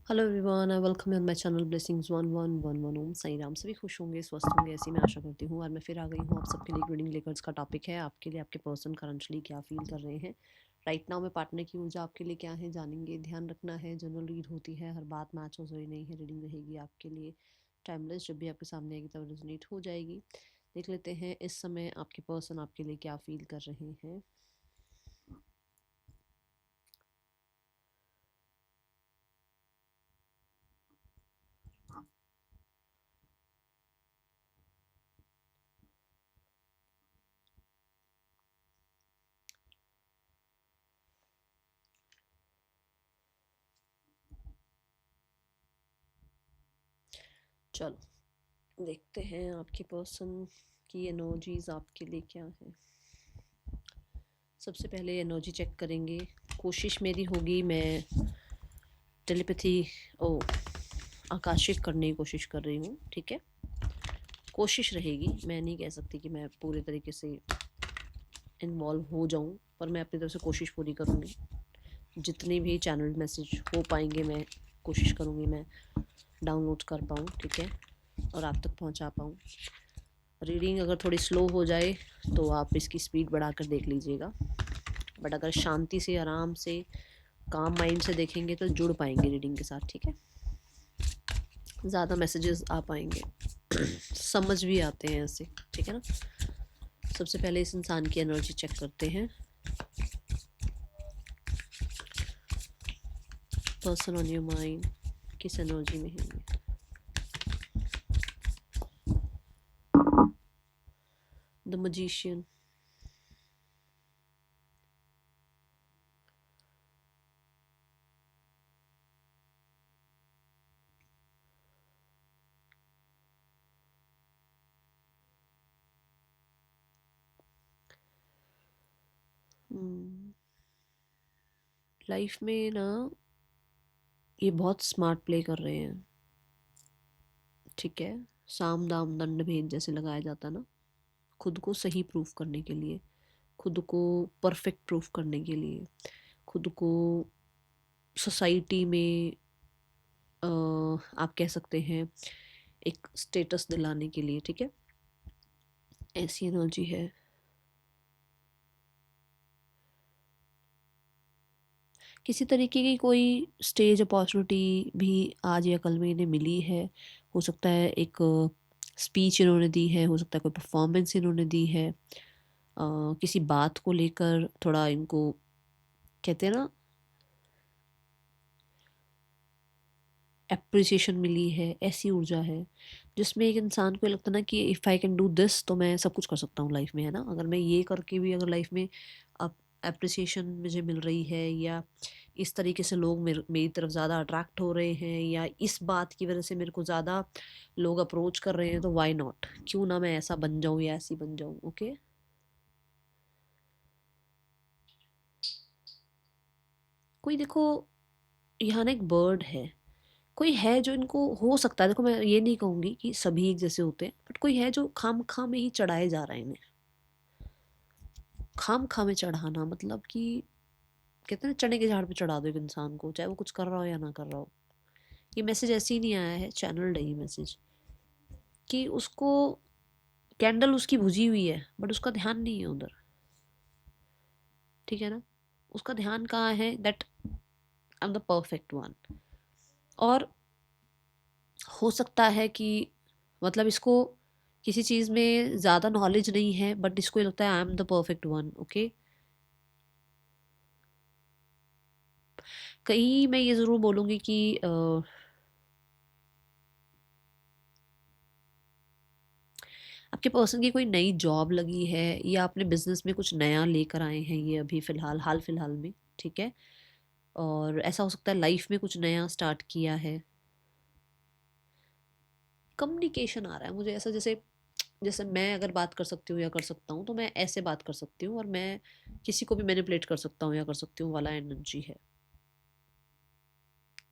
Hello everyone, I welcome you on my channel blessings 1111 ओम साई राम। सभी खुश होंगे, स्वस्थ होंगे, ऐसी मैं आशा करती हूँ। और मैं फिर आ गई हूँ आप सबके लिए रीडिंग लेकर। इसका टॉपिक है आपके लिए आपके पर्सन करंटली क्या फील कर रहे हैं राइट नाउ में। पार्टनर की ऊर्जा आपके लिए क्या है जानेंगे। ध्यान रखना है, जनरल रीड होती है, हर बात मैच हो रही नहीं है। रीडिंग रहेगी आपके लिए टाइमलेस, जब भी आपके सामने आएगी तब रेजोनेट हो जाएगी। देख लेते हैं इस समय आपके पर्सन आपके लिए क्या फील कर रहे हैं। चलो देखते हैं आपके पर्सन की एनर्जीज आपके लिए क्या है। सबसे पहले एनर्जी चेक करेंगे। कोशिश मेरी होगी मैं टेलीपैथी ओ आकाशिक करने की कोशिश कर रही हूँ, ठीक है। कोशिश रहेगी, मैं नहीं कह सकती कि मैं पूरे तरीके से इन्वॉल्व हो जाऊँ, पर मैं अपनी तरफ से कोशिश पूरी करूँगी। जितने भी चैनल मैसेज हो पाएंगे मैं कोशिश करूँगी मैं डाउनलोड कर पाऊँ, ठीक है, और आप तक पहुँचा पाऊँ। रीडिंग अगर थोड़ी स्लो हो जाए तो आप इसकी स्पीड बढ़ा कर देख लीजिएगा, बट अगर शांति से आराम से काम माइंड से देखेंगे तो जुड़ पाएंगे रीडिंग के साथ, ठीक है। ज़्यादा मैसेजेस आ पाएंगे समझ भी आते हैं ऐसे, ठीक है ना। सबसे पहले इस इंसान की एनर्जी चेक करते हैं। पर्सन ऑन योर माइंड किस एनर्जी में है ये। द मजिशियन, लाइफ में ना ये बहुत स्मार्ट प्ले कर रहे हैं, ठीक है। साम दाम दंड भेद जैसे लगाया जाता ना, खुद को सही प्रूफ करने के लिए, खुद को परफेक्ट प्रूफ करने के लिए, खुद को सोसाइटी में आप कह सकते हैं एक स्टेटस दिलाने के लिए, ठीक है। ऐसी एनर्जी है। किसी तरीके की कोई स्टेज अपॉर्चुनिटी भी आज या कल में इन्हें मिली है। हो सकता है एक स्पीच इन्होंने दी है, हो सकता है कोई परफॉर्मेंस इन्होंने दी है, किसी बात को लेकर थोड़ा इनको कहते हैं ना एप्रिसिएशन मिली है। ऐसी ऊर्जा है जिसमें एक इंसान को लगता ना कि if I can do this तो मैं सब कुछ कर सकता हूँ लाइफ में, है ना। अगर मैं ये करके भी अगर लाइफ में अब एप्रिसिएशन मुझे मिल रही है, या इस तरीके से लोग मेरी तरफ ज़्यादा अट्रैक्ट हो रहे हैं, या इस बात की वजह से मेरे को ज़्यादा लोग अप्रोच कर रहे हैं, तो वाई नॉट, क्यों ना मैं ऐसा बन जाऊँ या ऐसी बन जाऊँ। ओके, कोई देखो यहाँ ना एक बर्ड है, कोई है जो इनको हो सकता है, देखो मैं ये नहीं कहूंगी कि सभी एक जैसे होते हैं, बट कोई है जो खाम खा में ही चढ़ाए जा रहा है इन्हें। खाम खा में चढ़ाना मतलब कि कहते हैं ना चने के झाड़ पे चढ़ा दो एक इंसान को, चाहे वो कुछ कर रहा हो या ना कर रहा हो। ये मैसेज ऐसे ही नहीं आया है, चैनल है ये मैसेज, कि उसको कैंडल उसकी बुझी हुई है बट उसका ध्यान नहीं है उधर, ठीक है ना। उसका ध्यान कहाँ है, that I am the perfect one. और हो सकता है कि मतलब इसको किसी चीज़ में ज़्यादा नॉलेज नहीं है, बट इसको ये लगता है I am the perfect one. Okay, कहीं मैं ये ज़रूर बोलूँगी कि आपके पर्सन की कोई नई जॉब लगी है, या अपने बिजनेस में कुछ नया लेकर आए हैं ये अभी फ़िलहाल हाल फिलहाल में, ठीक है। और ऐसा हो सकता है लाइफ में कुछ नया स्टार्ट किया है। कम्युनिकेशन आ रहा है मुझे ऐसा, जैसे जैसे मैं अगर बात कर सकती हूँ या कर सकता हूँ तो मैं ऐसे बात कर सकती हूँ, और मैं किसी को भी मैनिपुलेट कर सकता हूँ या कर सकती हूँ वाला एनर्जी है,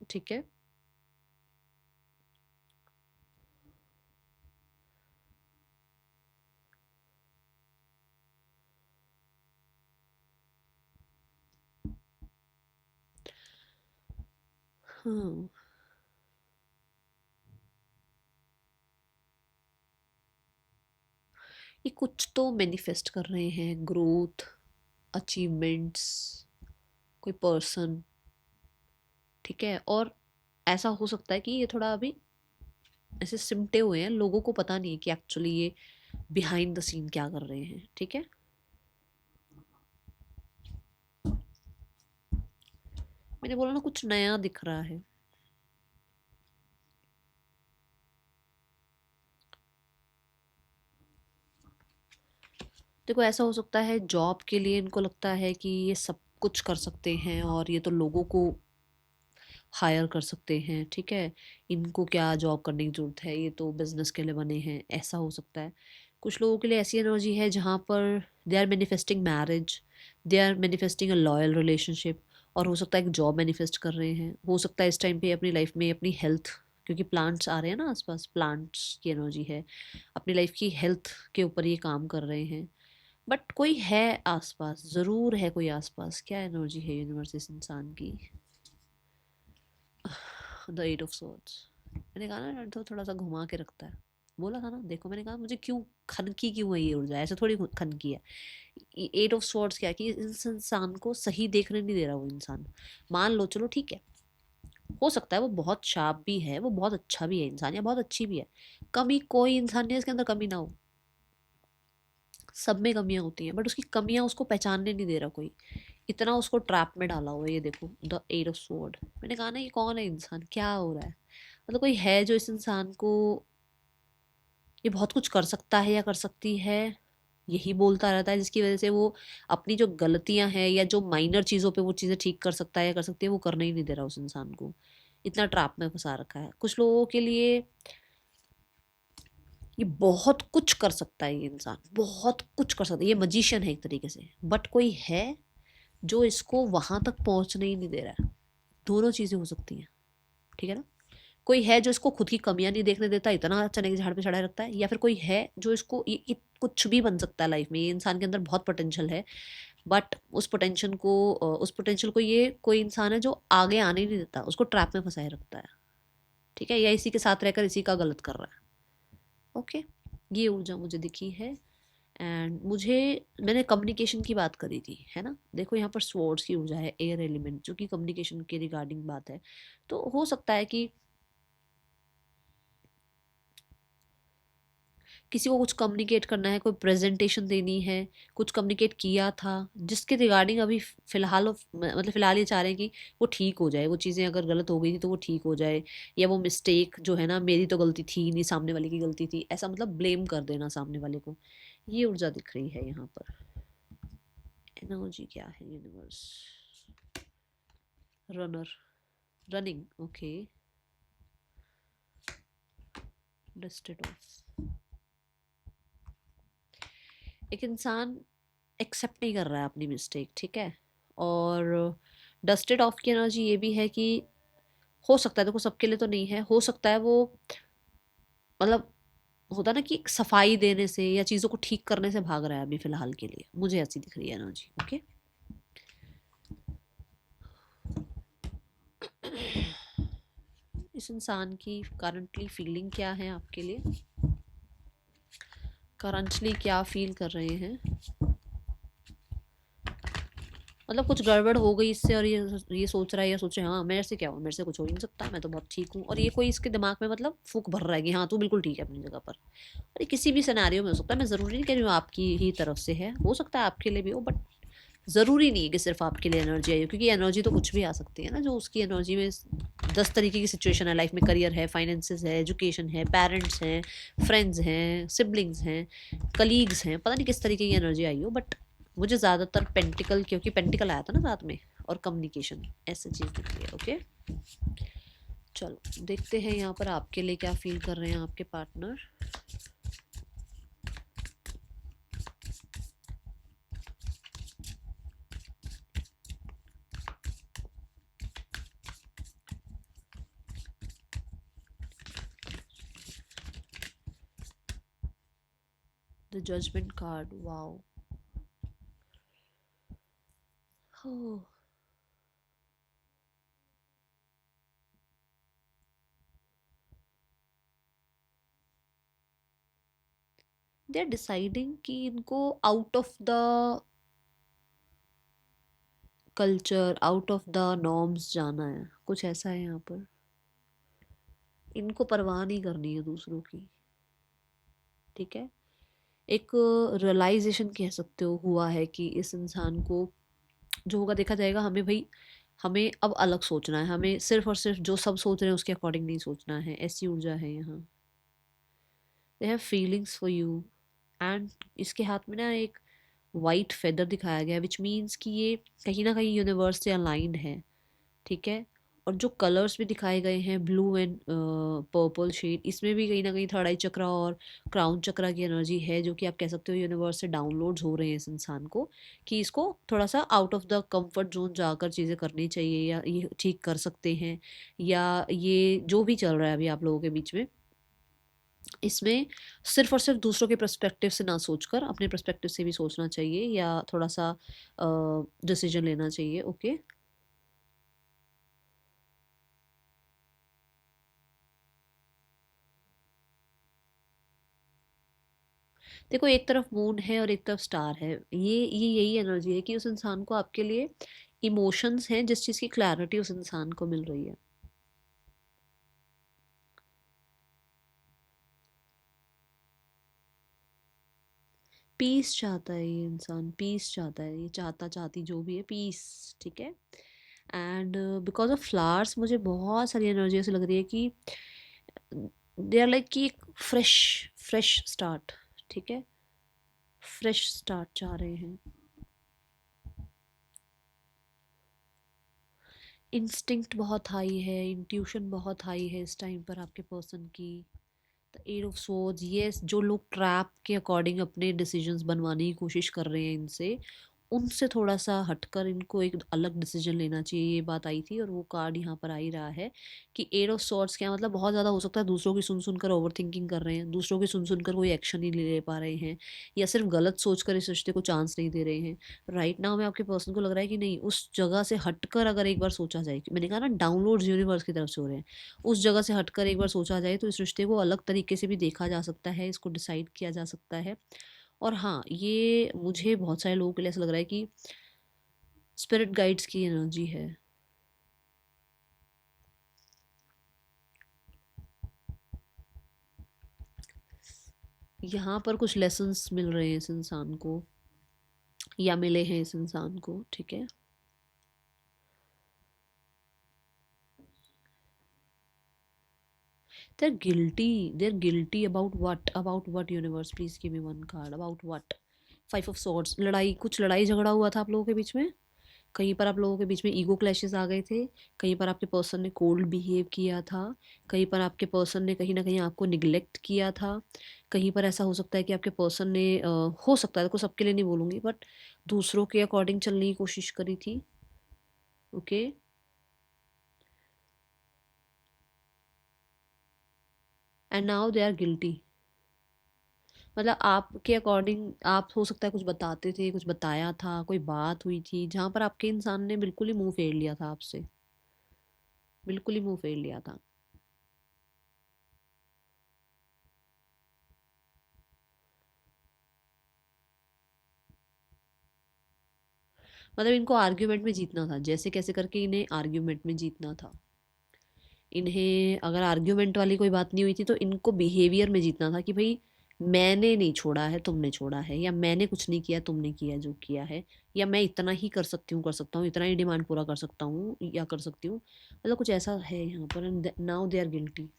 ठीक है। हाँ, ये कुछ तो मैनिफेस्ट कर रहे हैं, ग्रोथ, अचीवमेंट्स, कोई पर्सन, ठीक है। और ऐसा हो सकता है कि ये थोड़ा अभी ऐसे सिमटे हुए हैं, लोगों को पता नहीं है कि एक्चुअली ये बिहाइंड द सीन क्या कर रहे हैं, ठीक है। मैंने बोला ना कुछ नया दिख रहा है। देखो ऐसा हो सकता है जॉब के लिए इनको लगता है कि ये सब कुछ कर सकते हैं और ये तो लोगों को हायर कर सकते हैं, ठीक है। इनको क्या जॉब करने की ज़रूरत है, ये तो बिजनेस के लिए बने हैं, ऐसा हो सकता है। कुछ लोगों के लिए ऐसी एनर्जी है जहाँ पर they are manifesting marriage, they are manifesting a loyal relationship, और हो सकता है कि जॉब मैनिफेस्ट कर रहे हैं। हो सकता है इस टाइम पे अपनी लाइफ में अपनी हेल्थ, क्योंकि प्लांट्स आ रहे हैं ना आसपास, प्लांट्स की एनर्जी है, अपनी लाइफ की हेल्थ के ऊपर ये काम कर रहे हैं। बट कोई है आसपास, ज़रूर है कोई आसपास। क्या एनर्जी है यूनिवर्स इस इंसान की? The eight of swords. मैंने कहा ना तो थोड़ा सा घुमा के रखता है। बोला था ना, देखो मैंने कहा मुझे क्यों खनकी क्यों है ये ऊर्जा, ऐसे थोड़ी खनकी है। एट ऑफ सॉर्ड्स क्या कि इस इंसान को सही देखने नहीं दे रहा वो इंसान। मान लो चलो ठीक है, हो सकता है वो बहुत शार्प भी है, वो बहुत अच्छा भी है इंसान, या बहुत अच्छी भी है। कमी कोई इंसान नहीं है इसके अंदर कमी ना हो, सब में कमियां होती हैं, बट उसकी कमियां उसको पहचानने नहीं दे रहा कोई। इतना उसको ट्रैप में डाला हुआ है। ये देखो द एट ऑफ स्वॉर्ड। मैंने कहा ना ये कौन है इंसान, क्या हो रहा है? मतलब कोई है जो इस इंसान को, ये बहुत कुछ कर सकता है या कर सकती है, यही बोलता रहता है, जिसकी वजह से वो अपनी जो गलतियां हैं या जो माइनर चीज़ों पे वो चीज़ें ठीक कर सकता है या कर सकती है, वो करने ही नहीं दे रहा उस इंसान को। इतना ट्रैप में फंसा रखा है। कुछ लोगों के लिए ये बहुत कुछ कर सकता है, ये इंसान बहुत कुछ कर सकता है, ये मजिशियन है एक तरीके से, बट कोई है जो इसको वहां तक पहुंचने ही नहीं दे रहा है। दोनों चीजें हो सकती हैं, ठीक है ना। कोई है जो इसको खुद की कमियां नहीं देखने देता, इतना चने के झाड़ पे चढ़ाए रखता है, या फिर कोई है जो इसको ये कुछ भी बन सकता है लाइफ में, ये इंसान के अंदर बहुत पोटेंशियल है, बट उस पोटेंशियल को ये कोई इंसान है जो आगे आने नहीं देता, उसको ट्रैप में फंसाए रखता है, ठीक है, या इसी के साथ रहकर इसी का गलत कर रहा है। ओके, ये ऊर्जा मुझे दिखी है। एंड मुझे, मैंने कम्युनिकेशन की बात करी थी, है ना। देखो यहाँ पर स्वॉर्ड्स की ऊर्जा है, एयर एलिमेंट, जो कि कम्युनिकेशन के रिगार्डिंग बात है। तो हो सकता है कि किसी को कुछ कम्युनिकेट करना है, कोई प्रेजेंटेशन देनी है, कुछ कम्युनिकेट किया था जिसके रिगार्डिंग अभी फिलहाल मतलब फिलहाल ये चाह रहे हैं कि वो ठीक हो जाए, वो चीज़ें अगर गलत हो गई थी तो वो ठीक हो जाए, या वो मिस्टेक जो है ना, मेरी तो गलती थी नहीं, सामने वाले की गलती थी, ऐसा मतलब ब्लेम कर देना सामने वाले को। ये ऊर्जा दिख रही है यहाँ पर। एनर्जी क्या है universe? Runner, running, okay, dusted of. एक इंसान एक्सेप्ट नहीं कर रहा है अपनी मिस्टेक, ठीक है। और डस्टेड ऑफ की एनर्जी ये भी है कि हो सकता है, देखो सबके लिए तो नहीं है, हो सकता है वो मतलब होता ना कि सफाई देने से या चीज़ों को ठीक करने से भाग रहा है अभी फिलहाल के लिए, मुझे ऐसी दिख रही है एनर्जी। ओके, इस इंसान की करंटली फीलिंग क्या है आपके लिए? करंटली क्या फील कर रहे हैं? मतलब कुछ गड़बड़ हो गई इससे और ये सोच रहा है, या सोचे हाँ मेरे से क्या हो, मेरे से कुछ हो ही नहीं सकता, मैं तो बहुत ठीक हूँ, और ये कोई इसके दिमाग में मतलब फूक भर रहा है कि हाँ तू बिल्कुल ठीक है अपनी जगह पर। और ये किसी भी सिनेरियो में हो सकता है, मैं ज़रूरी नहीं कह रही हूँ आपकी ही तरफ से है, हो सकता है आपके लिए भी हो, बट ज़रूरी नहीं है कि सिर्फ आपके लिए एनर्जी आई हो, क्योंकि एनर्जी तो कुछ भी आ सकती है ना। जो उसकी एनर्जी में 10 तरीके की सिचुएशन है लाइफ में, करियर है, फाइनेंसेस है, एजुकेशन है, पेरेंट्स हैं, फ्रेंड्स हैं, सिबलिंग्स हैं, कलीग्स हैं, पता नहीं किस तरीके की एनर्जी आई हो, बट मुझे ज़्यादातर पेंटिकल, क्योंकि पेंटिकल आया था ना साथ में, और कम्युनिकेशन, ऐसी चीज़ दिख रही है। ओके, चलो देखते हैं यहाँ पर आपके लिए क्या फील कर रहे हैं आपके partner. The judgment card, wow. हो, दे आर डिसाइडिंग कि इनको out of the culture, out of the norms जाना है, कुछ ऐसा है यहाँ पर। इनको परवाह नहीं करनी है दूसरों की, ठीक है। एक रियलाइजेशन कह सकते हो हुआ है कि इस इंसान को जो होगा देखा जाएगा। हमें भाई, हमें अब अलग सोचना है, हमें सिर्फ और सिर्फ जो सब सोच रहे हैं उसके अकॉर्डिंग नहीं सोचना है, ऐसी ऊर्जा है यहाँ। They have feelings for you. And इसके हाथ में ना एक वाइट फेदर दिखाया गया है, विच मीन्स कि ये कहीं ना कहीं यूनिवर्स से अलाइंड है, ठीक है। और जो कलर्स भी दिखाए गए हैं, ब्लू एंड पर्पल शेड, इसमें भी कहीं ना कहीं थर्ड आई चक्रा और क्राउन चक्रा की एनर्जी है, जो कि आप कह सकते हो यूनिवर्स से डाउनलोड्स हो रहे हैं इस इंसान को, कि इसको थोड़ा सा out of the comfort zone जाकर चीज़ें करनी चाहिए, या ये ठीक कर सकते हैं, या ये जो भी चल रहा है अभी आप लोगों के बीच में, इसमें सिर्फ और सिर्फ दूसरों के पर्सपेक्टिव से ना सोचकर अपने पर्सपेक्टिव से भी सोचना चाहिए, या थोड़ा सा डिसीजन लेना चाहिए, ओके। देखो, एक तरफ मून है और एक तरफ स्टार है, ये यही एनर्जी है कि उस इंसान को आपके लिए इमोशंस हैं, जिस चीज़ की क्लैरिटी उस इंसान को मिल रही है। पीस चाहता है ये इंसान, पीस चाहता है, ये चाहता चाहती जो भी है, पीस, ठीक है। एंड बिकॉज ऑफ फ्लावर्स मुझे बहुत सारी एनर्जी ऐसी लग रही है कि दे आर लाइक कि फ्रेश, फ्रेश स्टार्ट, ठीक है, फ्रेश स्टार्ट चाह रहे हैं। इंस्टिंक्ट बहुत हाई है, इंट्यूशन बहुत हाई है इस टाइम पर आपके पर्सन की। द एट ऑफ सोर्ड्स, ये जो लोग ट्रैप के अकॉर्डिंग अपने डिसीजंस बनवाने की कोशिश कर रहे हैं इनसे, उनसे थोड़ा सा हटकर इनको एक अलग डिसीजन लेना चाहिए, ये बात आई थी। और वो कार्ड यहाँ पर आ ही रहा है कि एट ऑफ सॉर्ट्स क्या मतलब, बहुत ज़्यादा हो सकता है दूसरों की सुन सुनकर ओवर थिंकिंग कर रहे हैं, दूसरों की सुन सुनकर कोई एक्शन नहीं ले पा रहे हैं, या सिर्फ गलत सोचकर इस रिश्ते को चांस नहीं दे रहे हैं। राइट नाउ में आपके पर्सन को लग रहा है कि नहीं, उस जगह से हटकर अगर एक बार सोचा जाए, मैंने कहा ना डाउनलोड्स यूनिवर्स की तरफ से हो रहे हैं, उस जगह से हटकर एक बार सोचा जाए तो इस रिश्ते को अलग तरीके से भी देखा जा सकता है, इसको डिसाइड किया जा सकता है। और हाँ, ये मुझे बहुत सारे लोगों के लिए ऐसा लग रहा है कि स्पिरिट गाइड्स की एनर्जी है। यहाँ पर कुछ लेसन्स मिल रहे हैं इस इंसान को, या मिले हैं इस इंसान को, ठीक है। they're guilty about what universe, please give me one card, about what? Five of swords, लड़ाई, कुछ लड़ाई झगड़ा हुआ था आप लोगों के बीच में, कहीं पर आप लोगों के बीच में ईगो क्लैशेस आ गए थे, कहीं पर आपके पर्सन ने कोल्ड बिहेव किया था, कहीं पर आपके पर्सन ने कहीं ना कहीं आपको निगलेक्ट किया था, कहीं पर ऐसा हो सकता है कि आपके पर्सन ने हो सकता है, देखो सबके लिए नहीं बोलूँगी, बट दूसरों के अकॉर्डिंग चलने की कोशिश करी थी, okay. And now they are guilty. मतलब आपके अकॉर्डिंग आप हो सकता है कुछ बताते थे, कुछ बताया था, कोई बात हुई थी जहाँ पर आपके इंसान ने बिल्कुल ही मुंह फेर लिया था आपसे, बिल्कुल ही मुंह फेर लिया था। मतलब इनको आर्ग्यूमेंट में जीतना था, जैसे कैसे करके इन्हें आर्ग्यूमेंट में जीतना था। इन्हें अगर आर्ग्यूमेंट वाली कोई बात नहीं हुई थी तो इनको बिहेवियर में जीतना था, कि भाई मैंने नहीं छोड़ा है, तुमने छोड़ा है, या मैंने कुछ नहीं किया, तुमने किया जो किया है, या मैं इतना ही कर सकती हूँ, कर सकता हूँ, इतना ही डिमांड पूरा कर सकता हूँ या कर सकती हूँ, मतलब कुछ ऐसा है यहाँ पर। Now they are guilty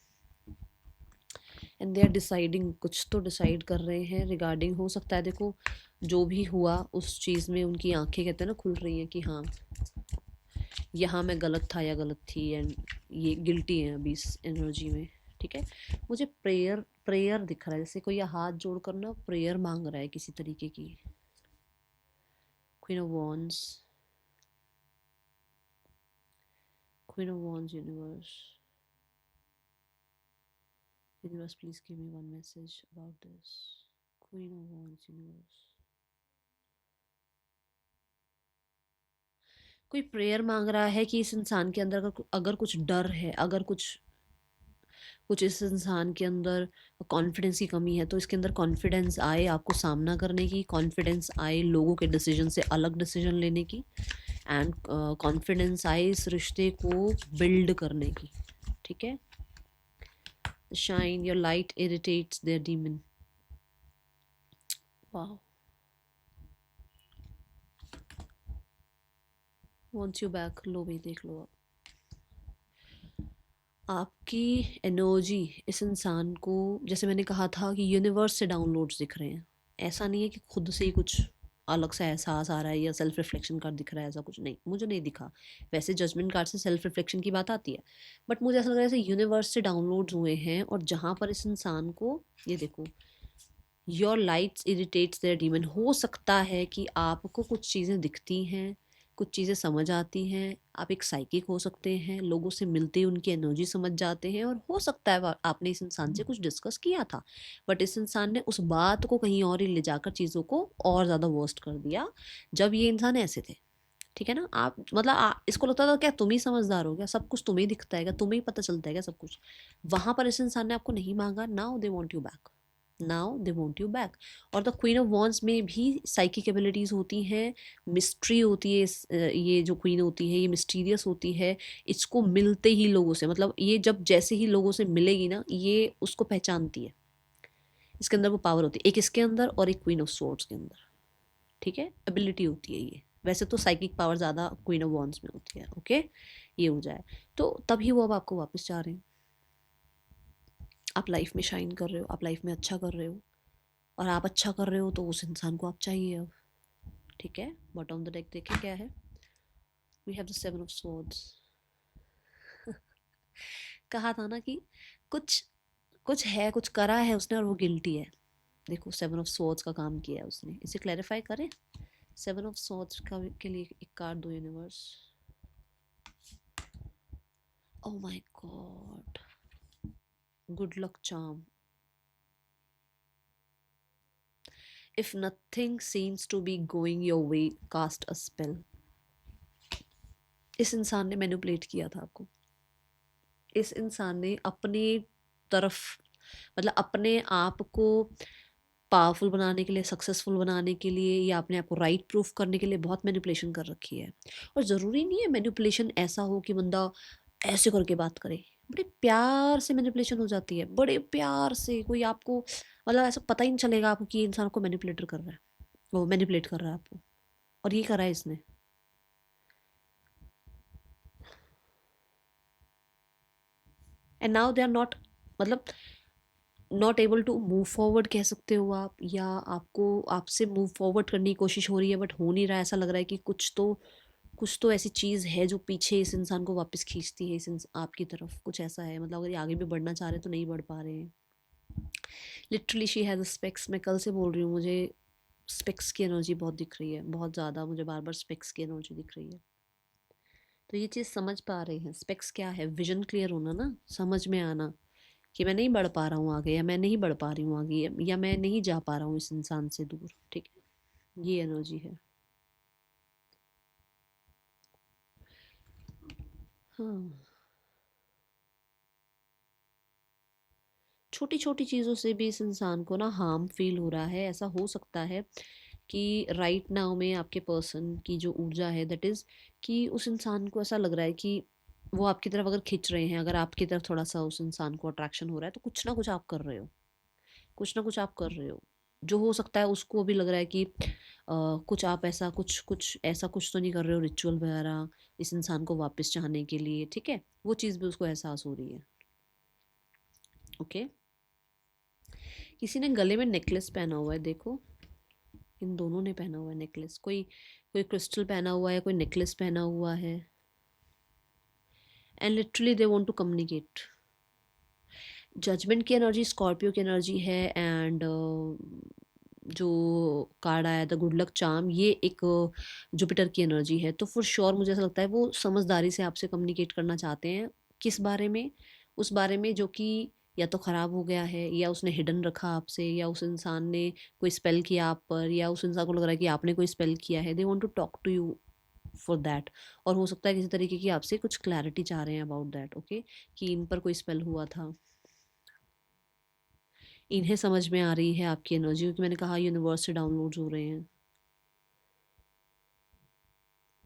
and they are deciding, कुछ तो डिसाइड कर रहे हैं रिगार्डिंग, हो सकता है देखो जो भी हुआ उस चीज़ में उनकी आंखें कहते हैं ना खुल रही हैं कि हाँ, यहाँ मैं गलत था या गलत थी, एंड ये गिल्टी है अभी इस एनर्जी में, ठीक है। मुझे प्रेयर प्रेयर दिख रहा है, जैसे कोई हाथ जोड़कर ना प्रेयर मांग रहा है किसी तरीके की। Queen of wands, queen of wands, universe, universe please give me one message about this. Queen of wands, universe, कोई प्रेयर मांग रहा है कि इस इंसान के अंदर अगर कुछ डर है, अगर कुछ कुछ इस इंसान के अंदर कॉन्फिडेंस की कमी है, तो इसके अंदर कॉन्फिडेंस आए आपको सामना करने की, कॉन्फिडेंस आए लोगों के डिसीजन से अलग डिसीजन लेने की, एंड कॉन्फिडेंस आए इस रिश्ते को बिल्ड करने की, ठीक है। Shine your light irritates their demon. वाह। Wants you back. लो भाई देख लो आप। आपकी एनर्जी इस इंसान को, जैसे मैंने कहा था कि यूनिवर्स से डाउनलोड्स दिख रहे हैं। ऐसा नहीं है कि खुद से ही कुछ अलग सा एहसास आ रहा है या सेल्फ रिफ्लेक्शन कार्ड दिख रहा है, ऐसा कुछ नहीं, मुझे नहीं दिखा। वैसे जजमेंट कार्ड से सेल्फ रिफ्लेक्शन की बात आती है, बट मुझे ऐसा लग रहा है जैसे यूनिवर्स से डाउनलोड्स हुए हैं, और जहाँ पर इस इंसान को, ये देखो, your lights irritates their demon. हो सकता है कि आपको कुछ चीज़ें दिखती हैं, कुछ चीज़ें समझ आती हैं, आप एक साइकिक हो सकते हैं, लोगों से मिलते ही उनकी एनर्जी समझ जाते हैं, और हो सकता है आपने इस इंसान से कुछ डिस्कस किया था, बट इस इंसान ने उस बात को कहीं और ही ले जाकर चीज़ों को और ज़्यादा वर्स्ट कर दिया जब ये इंसान ऐसे थे, ठीक है ना। आप मतलब इसको लगता था क्या तुम ही समझदार हो, क्या सब कुछ तुम्हें ही दिखता है, क्या तुम्हें ही पता चलता है क्या सब कुछ। वहाँ पर इस इंसान ने आपको नहीं मांगा, now they want you back, now they want you back. और द क्वीन ऑफ वॉन्ड्स में भी साइकिक एबिलिटीज़ होती हैं, मिस्ट्री होती है, ये जो क्वीन होती है ये मिस्टीरियस होती है। इसको मिलते ही लोगों से, मतलब ये जब जैसे ही लोगों से मिलेगी ना, ये उसको पहचानती है, इसके अंदर वो पावर होती है, एक इसके अंदर और एक क्वीन ऑफ स्वॉर्ड्स के अंदर, ठीक है, एबिलिटी होती है ये। वैसे तो साइकिक पावर ज़्यादा क्वीन ऑफ वॉन्ड्स में होती है, ओके। ये हो जाए तो तभी वो अब आपको वापस चाह रहे हैं। आप लाइफ में शाइन कर रहे हो, आप लाइफ में अच्छा कर रहे हो, और आप अच्छा कर रहे हो तो उस इंसान को आप चाहिए अब, ठीक है। बॉटम ऑफ द डेक देखिए क्या है। We have the seven of swords. कहा था ना कि कुछ कुछ है, कुछ करा है उसने और वो गिल्टी है। देखो सेवन ऑफ स्वॉर्ड्स का काम किया है उसने, इसे क्लैरिफाई करें। सेवन ऑफ स्वॉर्ड्स का के लिए एक कार्ड दो universe. Oh my God, good luck charm. If nothing seems to be going your way, cast a spell. इस इंसान ने मैनिपुलेट किया था आपको, इस इंसान ने अपने तरफ, मतलब अपने आप को पावरफुल बनाने के लिए, सक्सेसफुल बनाने के लिए, या अपने आप को राइट प्रूफ करने के लिए बहुत मैनिपुलेशन कर रखी है। और ज़रूरी नहीं है मैनिपुलेशन ऐसा हो कि बंदा ऐसे करके बात करे, बड़े प्यार से मैनिपुलेशन हो जाती है, बड़े प्यार से। कोई आपको मतलब ऐसा पता ही नहीं चलेगा आपको कि इंसान को मैनिपुलेटर कर रहा है, वो मैनिपुलेट कर रहा है आपको, और ये करा है इसने। And now they are not, मतलब not able to move forward कह सकते हो आप, या आपको आपसे मूव फॉरवर्ड करने की कोशिश हो रही है बट हो नहीं रहा है। ऐसा लग रहा है कि कुछ तो ऐसी चीज़ है जो पीछे इस इंसान को वापस खींचती है, आपकी तरफ कुछ ऐसा है। मतलब अगर ये आगे भी बढ़ना चाह रहे हैं तो नहीं बढ़ पा रहे हैं। Literally she has specs. मैं कल से बोल रही हूँ, मुझे स्पेक्स की एनर्जी बहुत दिख रही है, बहुत ज़्यादा मुझे बार बार स्पेक्स की एनर्जी दिख रही है। तो ये चीज़ समझ पा रहे हैं, स्पेक्स क्या है, विजन क्लियर होना ना, समझ में आना कि मैं नहीं बढ़ पा रहा हूँ आगे, या मैं नहीं बढ़ पा रही हूँ आगे, या मैं नहीं जा पा रहा हूँ इस इंसान से दूर, ठीक है। ये एनर्जी है। हाँ, छोटी छोटी चीज़ों से भी इस इंसान को ना हार्म फील हो रहा है। ऐसा हो सकता है कि राइट नाउ में आपके पर्सन की जो ऊर्जा है, दैट इज़ कि उस इंसान को ऐसा लग रहा है कि वो आपकी तरफ अगर खिंच रहे हैं, अगर आपकी तरफ थोड़ा सा उस इंसान को अट्रैक्शन हो रहा है, तो कुछ ना कुछ आप कर रहे हो, कुछ ना कुछ आप कर रहे हो। जो हो सकता है उसको भी लग रहा है कि कुछ आप ऐसा कुछ तो नहीं कर रहे हो रिचुअल वगैरह इस इंसान को वापस चाहने के लिए, ठीक है। वो चीज़ भी उसको एहसास हो रही है, ओके। किसी ने गले में नेकलेस पहना हुआ है, देखो इन दोनों ने पहना हुआ है नेकलेस। कोई कोई क्रिस्टल पहना हुआ है, कोई नेकलेस पहना हुआ है, and literally they want to communicate. Judgment की एनर्जी स्कॉर्पियो की एनर्जी है, एंड जो कार्ड आया था गुड लक चार्म, ये एक जुपिटर की एनर्जी है। तो फॉर श्योर मुझे ऐसा लगता है वो समझदारी से आपसे कम्युनिकेट करना चाहते हैं। किस बारे में? उस बारे में जो कि या तो ख़राब हो गया है, या उसने हिडन रखा आपसे, या उस इंसान ने कोई स्पेल किया आप पर, या उस इंसान को लग रहा है कि आपने कोई स्पेल किया है। They want to talk to you for that. और हो सकता है किसी तरीके की आपसे कुछ क्लैरिटी चाह रहे हैं अबाउट दैट, ओके, कि इन पर कोई स्पेल हुआ था, इन्हें समझ में आ रही है आपकी एनर्जी, क्योंकि मैंने कहा यूनिवर्स से डाउनलोड हो रहे हैं।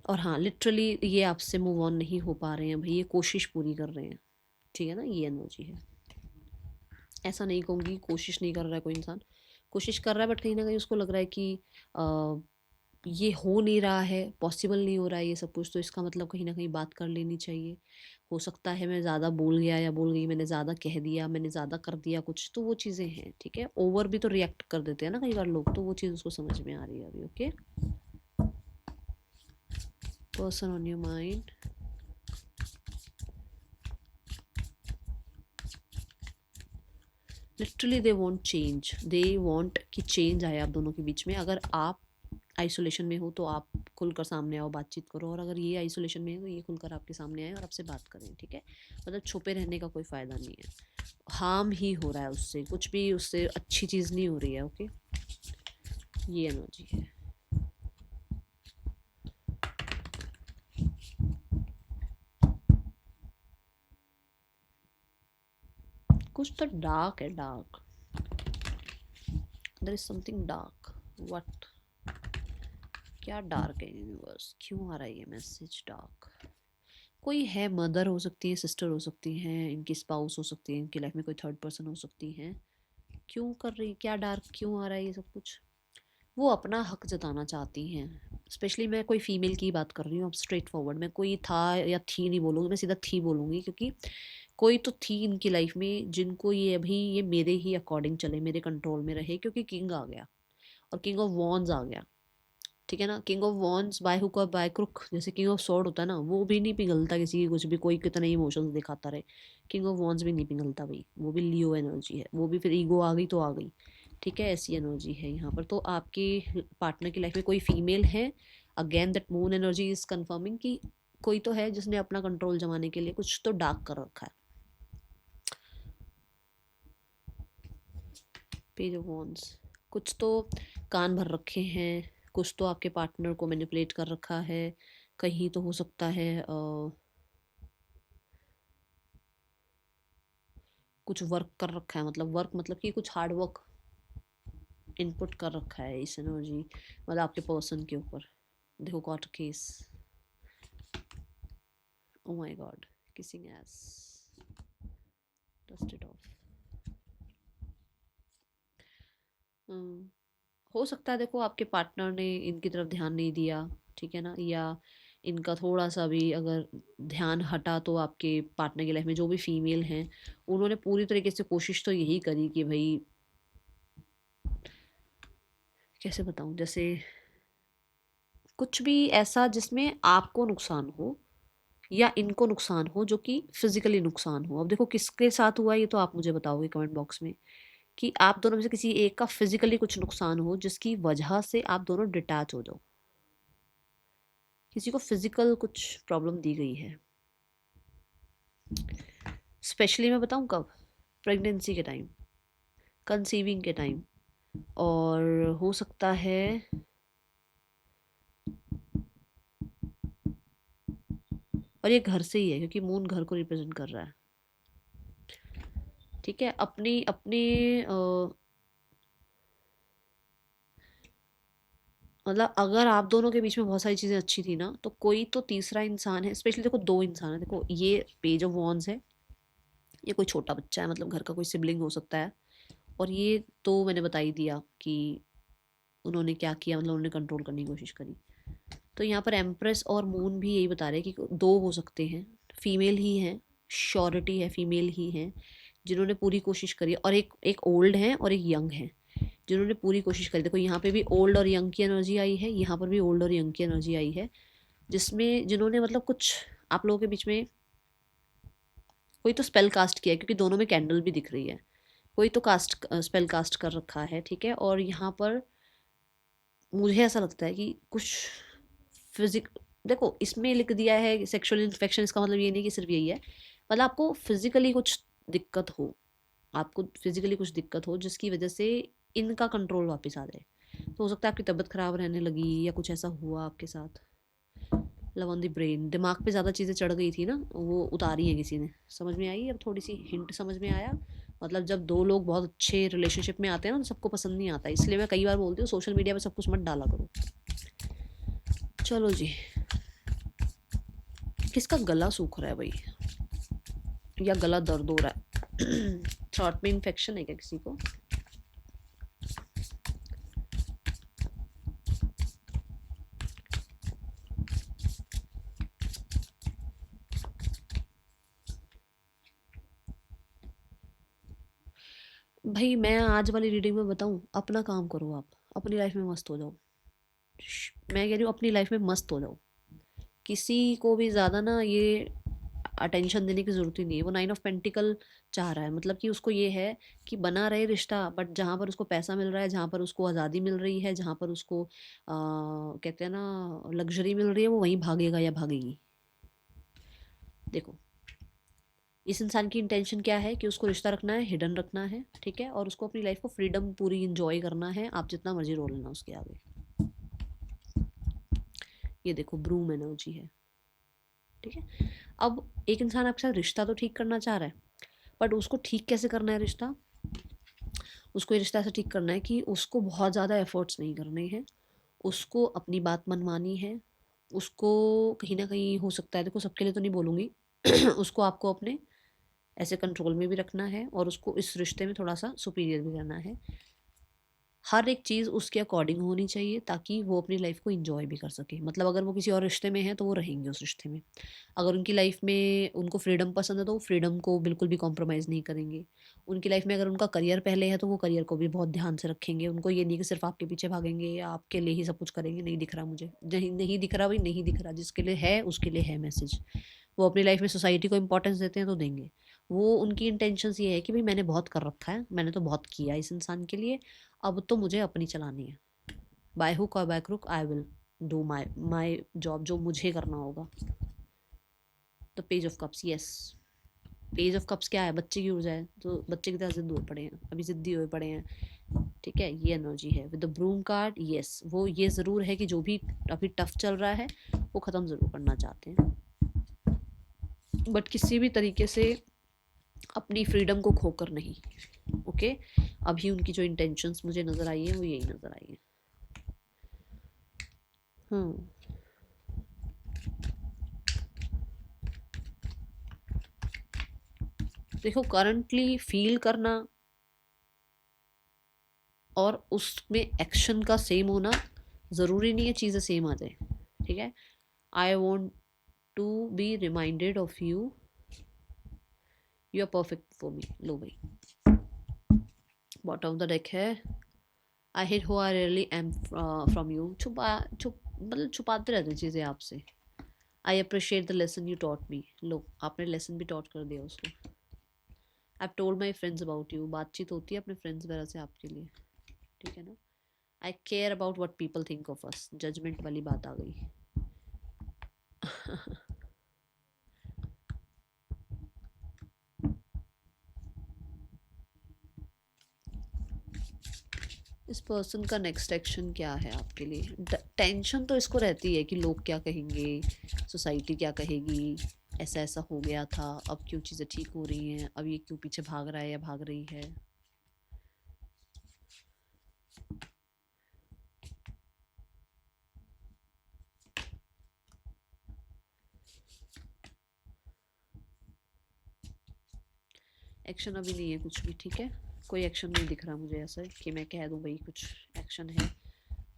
और हाँ, लिटरली ये आपसे मूव ऑन नहीं हो पा रहे हैं भाई, ये कोशिश पूरी कर रहे हैं, ठीक है ना, ये एनर्जी है। ऐसा नहीं कहूँगी कोशिश नहीं कर रहा है कोई इंसान, कोशिश कर रहा है, बट कहीं ना कहीं उसको लग रहा है कि ये हो नहीं रहा है, पॉसिबल नहीं हो रहा है ये सब कुछ, तो इसका मतलब कहीं ना कहीं बात कर लेनी चाहिए। हो सकता है मैं ज़्यादा बोल गया या बोल गई, मैंने ज़्यादा कह दिया, मैंने ज़्यादा कर दिया कुछ, तो वो चीज़ें हैं, ठीक है। ओवर भी तो रिएक्ट कर देते हैं ना कई बार लोग, तो वो चीज़ उसको समझ में आ रही है अभी। Okay, person on your mind, literally they want change, they want कि चेंज आए आप दोनों के बीच में। अगर आप आइसोलेशन में हो तो आप खुलकर सामने आओ, बातचीत करो, और अगर ये आइसोलेशन में है तो ये खुलकर आपके सामने आए और आपसे बात करें, ठीक है। मतलब छुपे रहने का कोई फ़ायदा नहीं है, हार्म ही हो रहा है उससे, कुछ भी उससे अच्छी चीज़ नहीं हो रही है। ओके, ये एनर्जी है। कुछ तो डार्क है, dark, there is something dark. What, क्या डार्क है यूनिवर्स, क्यों आ रहा है ये मैसेज डार्क? कोई है, मदर हो सकती है, सिस्टर हो सकती हैं, इनकी स्पाउस हो सकती है, इनकी लाइफ में कोई थर्ड पर्सन हो सकती है। क्यों कर रही, क्या डार्क क्यों आ रहा है ये सब कुछ? वो अपना हक जताना चाहती हैं। स्पेशली मैं कोई फीमेल की बात कर रही हूँ अब, स्ट्रेट फॉरवर्ड, मैं कोई था या थी नहीं बोलूँगी, मैं सीधा थी बोलूँगी, क्योंकि कोई तो थी इनकी लाइफ में जिनको ये अभी ये मेरे ही अकॉर्डिंग चले, मेरे कंट्रोल में रहे, क्योंकि किंग आ गया और किंग ऑफ वॉन्स आ गया, ठीक है ना। King of wands bye hook और बाय क्रुक, जैसे किंग ऑफ सॉर्ड होता है ना, वो भी नहीं पिघलता किसी की कुछ भी, कोई कितना इमोशंस दिखाता रहे, किंग ऑफ वॉन्स भी नहीं पिघलता भाई, वो भी लियो एनर्जी है, वो भी फिर ईगो आ गई तो आ गई, ठीक है। ऐसी एनर्जी है यहाँ पर। तो आपके पार्टनर की लाइफ में कोई फीमेल है, again that moon energy is confirming कि कोई तो है जिसने अपना कंट्रोल जमाने के लिए कुछ तो डार्क कर रखा है। पेज ऑफ वॉन्स, कुछ तो कान भर रखे हैं, कुछ तो आपके पार्टनर को मैनिपुलेट कर रखा है, कहीं तो हो सकता है कुछ वर्क कर रखा है, मतलब वर्क मतलब कि कुछ हार्ड वर्क इनपुट कर रखा है इस एनर्जी, मतलब आपके पर्सन के ऊपर। देखो court case, oh my god, kissing ass, dust it off. हो सकता है देखो आपके पार्टनर ने इनकी तरफ ध्यान नहीं दिया, ठीक है ना, या इनका थोड़ा सा भी अगर ध्यान हटा, तो आपके पार्टनर की लाइफ में जो भी फीमेल हैं उन्होंने पूरी तरीके से कोशिश तो यही करी कि भाई, कैसे बताऊं, जैसे कुछ भी ऐसा जिसमें आपको नुकसान हो या इनको नुकसान हो, जो कि फिजिकली नुकसान हो। अब देखो किसके साथ हुआ ये तो आप मुझे बताओगे कमेंट बॉक्स में, कि आप दोनों में से किसी एक का फिजिकली कुछ नुकसान हो जिसकी वजह से आप दोनों डिटैच हो जाओ, किसी को फिजिकल कुछ प्रॉब्लम दी गई है। स्पेशली मैं बताऊं कब, प्रेगनेंसी के टाइम, कंसीविंग के टाइम, और हो सकता है और ये घर से ही है, क्योंकि मून घर को रिप्रेजेंट कर रहा है, ठीक है। अपनी अपनी मतलब अगर आप दोनों के बीच में बहुत सारी चीज़ें अच्छी थी ना, तो कोई तो तीसरा इंसान है, स्पेशली देखो दो इंसान है, देखो ये पेज ऑफ वॉन्स है, ये कोई छोटा बच्चा है, मतलब घर का कोई सिबलिंग हो सकता है, और ये तो मैंने बता ही दिया कि उन्होंने क्या किया, मतलब उन्होंने कंट्रोल करने की कोशिश करी। तो यहाँ पर एम्प्रेस और मून भी यही बता रहे हैं कि दो हो सकते हैं, फीमेल ही हैं, श्योरिटी है फीमेल ही हैं जिन्होंने पूरी कोशिश करी, और एक एक ओल्ड है और एक यंग है जिन्होंने पूरी कोशिश करी। देखो यहाँ पे भी ओल्ड और यंग की एनर्जी आई है, यहाँ पर भी ओल्ड और यंग की एनर्जी आई है, जिसमें जिन्होंने मतलब कुछ आप लोगों के बीच में कोई तो स्पेल कास्ट किया है, क्योंकि दोनों में कैंडल भी दिख रही है, कोई तो कास्ट स्पेल कास्ट कर रखा है, ठीक है। और यहाँ पर मुझे ऐसा लगता है कि कुछ फिजिक, देखो इसमें लिख दिया है सेक्सुअल इन्फेक्शन, इसका मतलब ये नहीं कि सिर्फ यही है, मतलब आपको फिजिकली कुछ दिक्कत हो, आपको फिजिकली कुछ दिक्कत हो जिसकी वजह से इनका कंट्रोल वापस आ जाए। तो हो सकता है आपकी तबीयत खराब रहने लगी या कुछ ऐसा हुआ आपके साथ। लव ऑन द ब्रेन, दिमाग पे ज़्यादा चीज़ें चढ़ गई थी ना, वो उतारी है किसी ने, समझ में आई, अब थोड़ी सी हिंट समझ में आया, मतलब जब दो लोग बहुत अच्छे रिलेशनशिप में आते हैं ना तो सबको पसंद नहीं आता, इसलिए मैं कई बार बोलती हूँ सोशल मीडिया पे सब कुछ मत डाला करो। चलो जी, किसका गला सूख रहा है भाई, या गला दर्द हो रहा है? थ्रोट में इन्फेक्शन है क्या किसी को? भाई मैं आज वाली रीडिंग में बताऊं, अपना काम करो, आप अपनी लाइफ में मस्त हो जाओ। मैं कह रही हूँ अपनी लाइफ में मस्त हो जाओ, किसी को भी ज़्यादा ना ये अटेंशन देने की ज़रूरत ही नहीं है। वो 9 ऑफ पेंटिकल चाह रहा है, मतलब कि उसको ये है कि बना रहे रिश्ता, बट जहाँ पर उसको पैसा मिल रहा है, जहाँ पर उसको आज़ादी मिल रही है, जहाँ पर उसको कहते हैं ना लग्जरी मिल रही है, वो वहीं भागेगा या भागेगी। देखो, इस इंसान की इंटेंशन क्या है कि उसको रिश्ता रखना है, हिडन रखना है, ठीक है, और उसको अपनी लाइफ को फ्रीडम पूरी इंजॉय करना है। आप जितना मर्जी रो लेना उसके आगे। ये देखो ब्रूम एनर्जी है, ठीक है। अब एक इंसान आपके साथ रिश्ता तो ठीक करना चाह रहा है, बट उसको ठीक कैसे करना है रिश्ता? उसको ये रिश्ता ऐसा ठीक करना है कि उसको बहुत ज़्यादा एफर्ट्स नहीं करने हैं, उसको अपनी बात मनवानी है, उसको कहीं ना कहीं हो सकता है, देखो सबके लिए तो नहीं बोलूँगी उसको आपको अपने ऐसे कंट्रोल में भी रखना है और उसको इस रिश्ते में थोड़ा सा सुपीरियर भी करना है। हर एक चीज़ उसके अकॉर्डिंग होनी चाहिए ताकि वो अपनी लाइफ को इंजॉय भी कर सके। मतलब अगर वो किसी और रिश्ते में है तो वो रहेंगे उस रिश्ते में। अगर उनकी लाइफ में उनको फ्रीडम पसंद है तो वो फ्रीडम को बिल्कुल भी कॉम्प्रोमाइज़ नहीं करेंगे। उनकी लाइफ में अगर उनका करियर पहले है तो वो करियर को भी बहुत ध्यान से रखेंगे। उनको ये नहीं कि सिर्फ आपके पीछे भागेंगे या आपके लिए ही सब कुछ करेंगे। नहीं दिख रहा मुझे, नहीं नहीं दिख रहा भाई, नहीं दिख रहा। जिसके लिए है उसके लिए है मैसेज। वो अपनी लाइफ में सोसाइटी को इंपॉर्टेंस देते हैं तो देंगे। वो उनकी इंटेंशंस ये है कि भाई मैंने बहुत कर रखा है, मैंने तो बहुत किया इस इंसान के लिए, अब तो मुझे अपनी चलानी है। बाय हुक और by crook I will do my job, जो मुझे करना होगा। The page of cups, yes. Page of cups क्या है? बच्चे की ऊर्जा है, तो बच्चे की तरह जिद हुए पड़े हैं, अभी जिद्दी हुए पड़े हैं, ठीक है। ये एनर्जी है with the broom card. Yes, वो ये ज़रूर है कि जो भी अभी टफ चल रहा है वो ख़त्म ज़रूर करना चाहते हैं, बट किसी भी तरीके से अपनी फ्रीडम को खोकर नहीं। ओके, अभी उनकी जो इंटेंशंस मुझे नज़र आई है वो यही नज़र आई है। देखो, करंटली फील करना और उसमें एक्शन का सेम होना ज़रूरी नहीं है चीज़ें सेम आ जाए, ठीक है। I want to be reminded of you, you are perfect for me. लो भाई, बॉटम ऑफ द डेक है I hide who I really am from you. मतलब छुपाते रहते चीज़ें आपसे। I appreciate the lesson you taught me. लो, आपने लेसन भी टॉट कर दिया उसको। I told my friends about you. बातचीत होती है अपने फ्रेंड्स वगैरह से आपके लिए, ठीक है ना। I care about what people think of us. Judgement वाली बात आ गई। इस पर्सन का नेक्स्ट एक्शन क्या है आपके लिए? टेंशन तो इसको रहती है कि लोग क्या कहेंगे, सोसाइटी क्या कहेगी, ऐसा ऐसा हो गया था, अब क्यों चीज़ें ठीक हो रही हैं, अब ये क्यों पीछे भाग रहा है या भाग रही है। एक्शन अभी नहीं है कुछ भी, ठीक है। कोई एक्शन नहीं दिख रहा मुझे ऐसा कि मैं कह दूं भाई कुछ एक्शन है।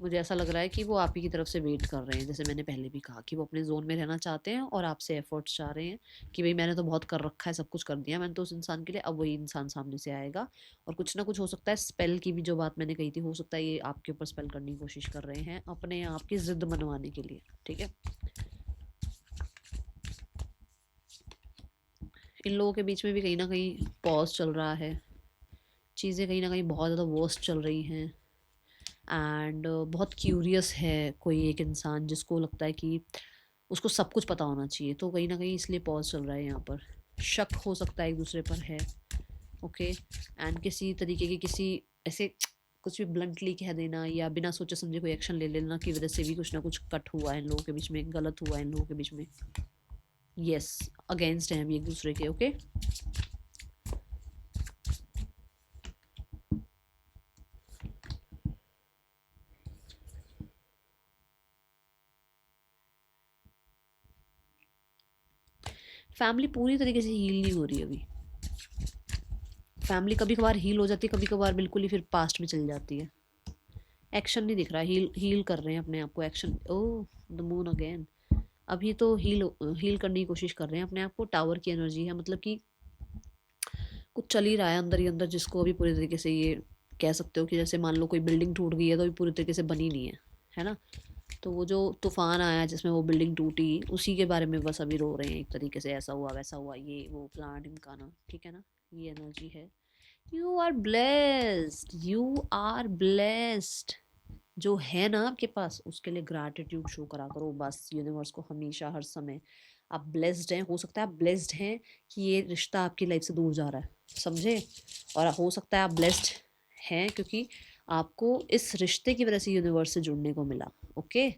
मुझे ऐसा लग रहा है कि वो आप ही की तरफ से वेट कर रहे हैं, जैसे मैंने पहले भी कहा कि वो अपने जोन में रहना चाहते हैं और आपसे एफर्ट्स चाह रहे हैं कि भाई मैंने तो बहुत कर रखा है, सब कुछ कर दिया मैंने तो उस इंसान के लिए, अब वही इंसान सामने से आएगा और कुछ ना कुछ हो सकता है। स्पेल की भी जो बात मैंने कही थी, हो सकता है ये आपके ऊपर स्पेल करने की कोशिश कर रहे हैं अपने आप की जिद मनवाने के लिए, ठीक है। इन लोगों के बीच में भी कहीं ना कहीं पॉज चल रहा है, चीज़ें कहीं ना कहीं बहुत ज़्यादा वर्स्ट चल रही हैं एंड बहुत क्यूरियस है कोई एक इंसान जिसको लगता है कि उसको सब कुछ पता होना चाहिए, तो कहीं ना कहीं इसलिए पॉज चल रहा है यहाँ पर। शक हो सकता है एक दूसरे पर है, ओके। एंड किसी तरीके की किसी ऐसे कुछ भी ब्लंटली कह देना या बिना सोचे समझे कोई एक्शन ले लेना की वजह से भी कुछ ना कुछ कट हुआ है इन लोगों के बीच में, गलत हुआ है इन लोगों के बीच में। यस, अगेंस्ट हैं हम एक दूसरे के, ओके। फैमिली पूरी तरीके से हील नहीं हो रही अभी। फैमिली कभी कभार हील हो जाती है, कभी कभार बिल्कुल ही फिर पास्ट में चली जाती है। एक्शन नहीं दिख रहा, हील हील कर रहे हैं अपने आप को, action. Oh, the moon again. अभी तो हील हील करने की कोशिश कर रहे हैं अपने आप को। टावर की एनर्जी है, मतलब कि कुछ चल ही रहा है अंदर ही अंदर, जिसको अभी पूरी तरीके से ये कह सकते हो कि जैसे मान लो कोई बिल्डिंग टूट गई है तो अभी पूरी तरीके से बनी नहीं है ना। तो वो जो तूफान आया जिसमें वो बिल्डिंग टूटी, उसी के बारे में बस अभी रो रहे हैं एक तरीके से, ऐसा हुआ वैसा हुआ, ये वो प्लान ढिमकाना, ठीक है ना। ये एनर्जी है। You are blessed, you are blessed. जो है ना आपके पास उसके लिए ग्रैटिट्यूड शो करा करो बस यूनिवर्स को, हमेशा हर समय। आप ब्लेस्ड हैं, हो सकता है आप ब्लेस्ड हैं कि ये रिश्ता आपकी लाइफ से दूर जा रहा है, समझे। और हो सकता है आप ब्लेस्ड हैं क्योंकि आपको इस रिश्ते की वजह से यूनिवर्स से जुड़ने को मिला। Okay,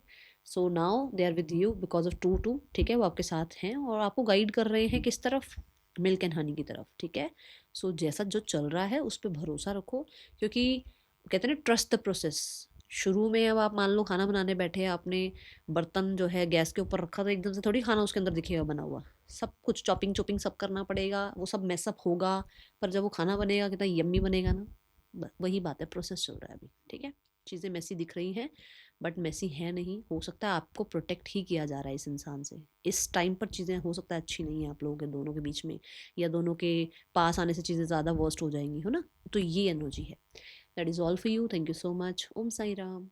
so now they are with you because of two two, ठीक है। वो आपके साथ हैं और आपको गाइड कर रहे हैं किस तरफ, मिल्क एंड हनी की तरफ, ठीक है। सो जैसा जो चल रहा है उस पर भरोसा रखो, क्योंकि कहते हैं ना ट्रस्ट द प्रोसेस। शुरू में अब आप मान लो खाना बनाने बैठे, आपने बर्तन जो है गैस के ऊपर रखा, तो एकदम से थोड़ी खाना उसके अंदर दिखेगा बना हुआ। सब कुछ चॉपिंग चॉपिंग सब करना पड़ेगा, वो सब मैसअप होगा। पर जब वो खाना बनेगा कितना यम्मी बनेगा ना। वही बात है, प्रोसेस चल रहा है अभी, ठीक है। चीज़ें मैसी दिख रही हैं बट मैसी है नहीं। हो सकता है आपको प्रोटेक्ट ही किया जा रहा है इस इंसान से। इस टाइम पर चीज़ें हो सकता है अच्छी नहीं है आप लोगों के दोनों के बीच में, या दोनों के पास आने से चीज़ें ज़्यादा वर्स्ट हो जाएंगी, है ना। तो ये एनर्जी है। That is all for you. Thank you so much. Om Sai Ram.